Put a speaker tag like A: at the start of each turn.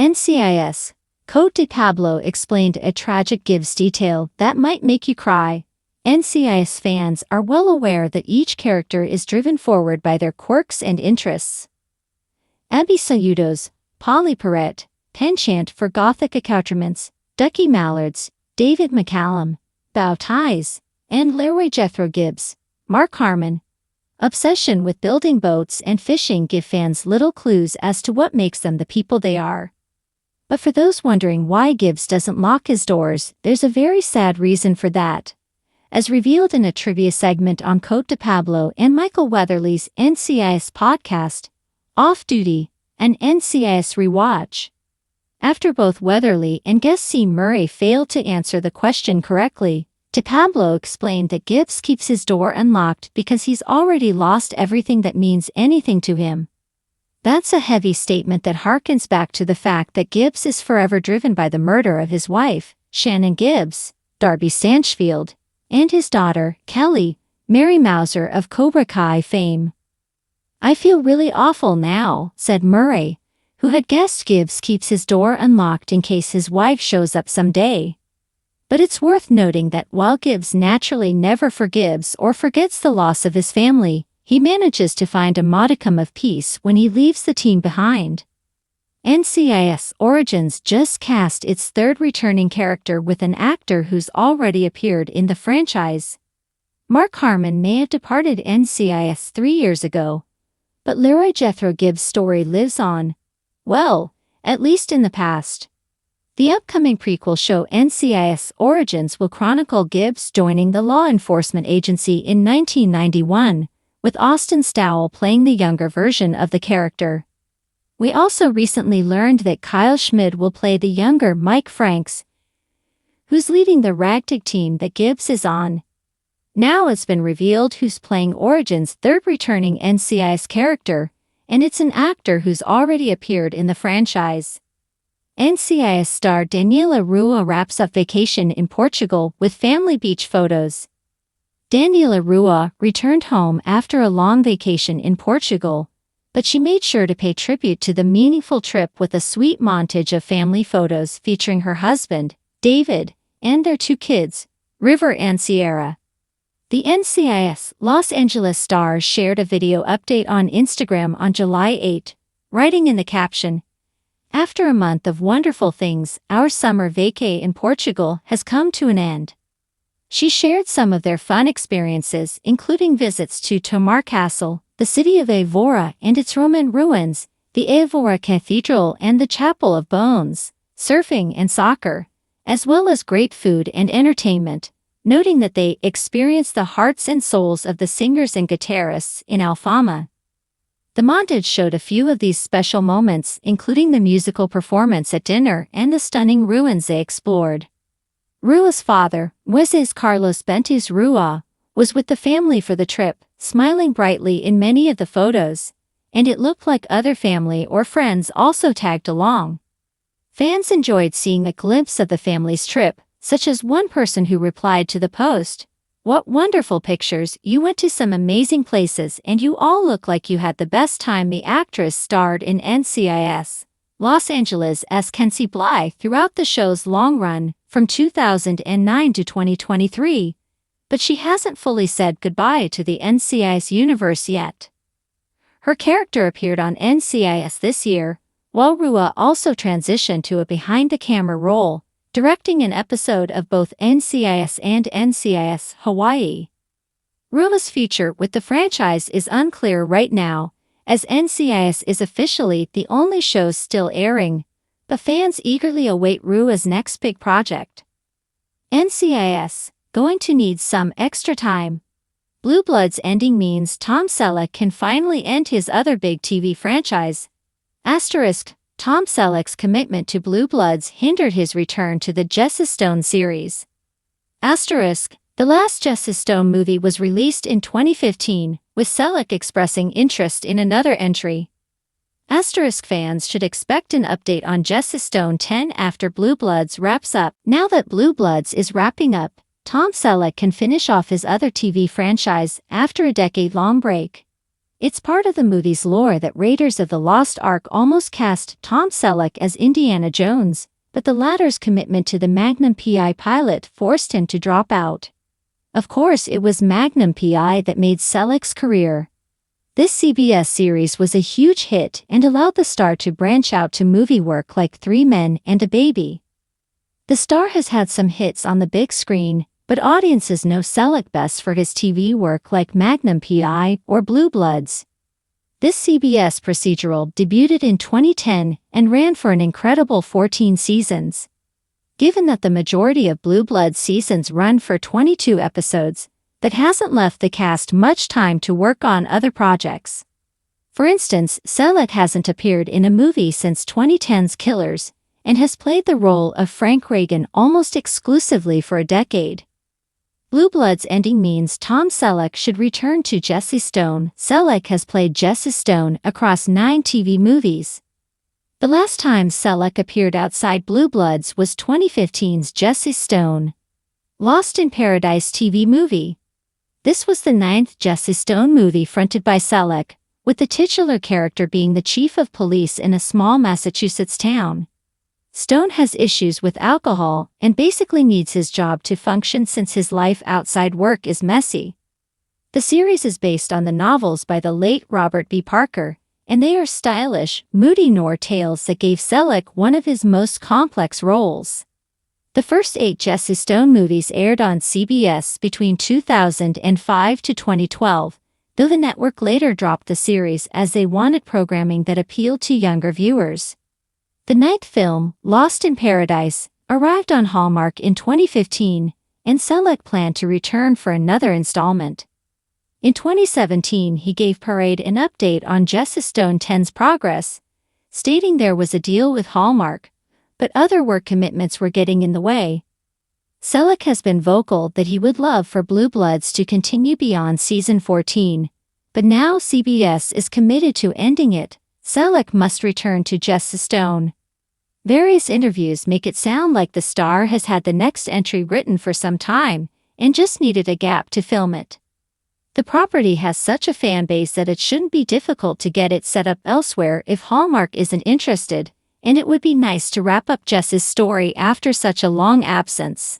A: NCIS, Cote De Pablo explained a tragic Gibbs detail that might make you cry. NCIS fans are well aware that each character is driven forward by their quirks and interests. Abby Sayudo's Polly Perrette, penchant for gothic accoutrements, Ducky Mallards, David McCallum, bow ties, and Leroy Jethro Gibbs, Mark Harmon. Obsession with building boats and fishing give fans little clues as to what makes them the people they are. But for those wondering why Gibbs doesn't lock his doors, there's a very sad reason for that. As revealed in a trivia segment on Cote De Pablo and Michael Weatherly's NCIS podcast, Off Duty, an NCIS rewatch. After both Weatherly and guest C. Murray failed to answer the question correctly, De Pablo explained that Gibbs keeps his door unlocked because he's already lost everything that means anything to him. That's a heavy statement that harkens back to the fact that Gibbs is forever driven by the murder of his wife, Shannon Gibbs, Darby Stanchfield, and his daughter, Kelly, Mary Mauser of Cobra Kai fame. "I feel really awful now," said Murray, who had guessed Gibbs keeps his door unlocked in case his wife shows up someday. But it's worth noting that while Gibbs naturally never forgives or forgets the loss of his family, he manages to find a modicum of peace when he leaves the team behind. NCIS Origins just cast its third returning character with an actor who's already appeared in the franchise. Mark Harmon may have departed NCIS 3 years ago, but Leroy Jethro Gibbs' story lives on. Well, at least in the past. The upcoming prequel show NCIS Origins will chronicle Gibbs joining the law enforcement agency in 1991, with Austin Stowell playing the younger version of the character. We also recently learned that Kyle Schmid will play the younger Mike Franks, who's leading the ragtag team that Gibbs is on. Now it's been revealed who's playing Origins' third returning NCIS character, and it's an actor who's already appeared in the franchise. NCIS star Daniela Rua wraps up vacation in Portugal with family beach photos. Daniela Rua returned home after a long vacation in Portugal, but she made sure to pay tribute to the meaningful trip with a sweet montage of family photos featuring her husband, David, and their 2 kids, River and Sierra. The NCIS Los Angeles stars shared a video update on Instagram on July 8, writing in the caption, "After a month of wonderful things, our summer vacay in Portugal has come to an end." She shared some of their fun experiences, including visits to Tomar Castle, the city of Évora and its Roman ruins, the Évora Cathedral and the Chapel of Bones, surfing and soccer, as well as great food and entertainment, noting that they experienced the hearts and souls of the singers and guitarists in Alfama. The montage showed a few of these special moments, including the musical performance at dinner and the stunning ruins they explored. Rua's father, Moises Carlos Bentus Rua, was with the family for the trip, smiling brightly in many of the photos, and it looked like other family or friends also tagged along. Fans enjoyed seeing a glimpse of the family's trip, such as one person who replied to the post, "What wonderful pictures, you went to some amazing places and you all look like you had the best time." The actress starred in NCIS Los Angeles as Kenzie Bly throughout the show's long run, from 2009 to 2023, but she hasn't fully said goodbye to the NCIS universe yet. Her character appeared on NCIS this year, while Rua also transitioned to a behind-the-camera role, directing an episode of both NCIS and NCIS Hawaii. Rua's future with the franchise is unclear right now, as NCIS is officially the only show still airing, but fans eagerly await Rua's next big project. NCIS, going to need some extra time. Blue Bloods ending means Tom Selleck can finally end his other big TV franchise. Asterisk, Tom Selleck's commitment to Blue Bloods hindered his return to the Jessica Stone series. Asterisk, the last Jessica Stone movie was released in 2015, with Selleck expressing interest in another entry. Asterisk fans should expect an update on Jessica Stone 10 after Blue Bloods wraps up. Now that Blue Bloods is wrapping up, Tom Selleck can finish off his other TV franchise after a decade-long break. It's part of the movie's lore that Raiders of the Lost Ark almost cast Tom Selleck as Indiana Jones, but the latter's commitment to the Magnum P.I. pilot forced him to drop out. Of course, it was Magnum P.I. that made Selleck's career. This CBS series was a huge hit and allowed the star to branch out to movie work like 3 Men and a Baby. The star has had some hits on the big screen, but audiences know Selleck best for his TV work like Magnum P.I. or Blue Bloods. This CBS procedural debuted in 2010 and ran for an incredible 14 seasons. Given that the majority of Blue Bloods seasons run for 22 episodes, that hasn't left the cast much time to work on other projects. For instance, Selleck hasn't appeared in a movie since 2010's Killers, and has played the role of Frank Reagan almost exclusively for a decade. Blue Bloods ending means Tom Selleck should return to Jesse Stone. Selleck has played Jesse Stone across 9 TV movies. The last time Selleck appeared outside Blue Bloods was 2015's Jesse Stone. Lost in Paradise TV movie. This was the 9th Jesse Stone movie fronted by Selleck, with the titular character being the chief of police in a small Massachusetts town. Stone has issues with alcohol and basically needs his job to function since his life outside work is messy. The series is based on the novels by the late Robert B. Parker, and they are stylish, moody noir tales that gave Selleck one of his most complex roles. The first 8 Jesse Stone movies aired on CBS between 2005 to 2012, though the network later dropped the series as they wanted programming that appealed to younger viewers. The 9th film, Lost in Paradise, arrived on Hallmark in 2015, and Selleck planned to return for another installment. In 2017, he gave Parade an update on Jesse Stone 10's progress, stating there was a deal with Hallmark, but other work commitments were getting in the way. Selleck has been vocal that he would love for Blue Bloods to continue beyond season 14, but now CBS is committed to ending it. Selleck must return to Jesse Stone. Various interviews make it sound like the star has had the next entry written for some time and just needed a gap to film it. The property has such a fan base that it shouldn't be difficult to get it set up elsewhere if Hallmark isn't interested, and it would be nice to wrap up Jesse's story after such a long absence.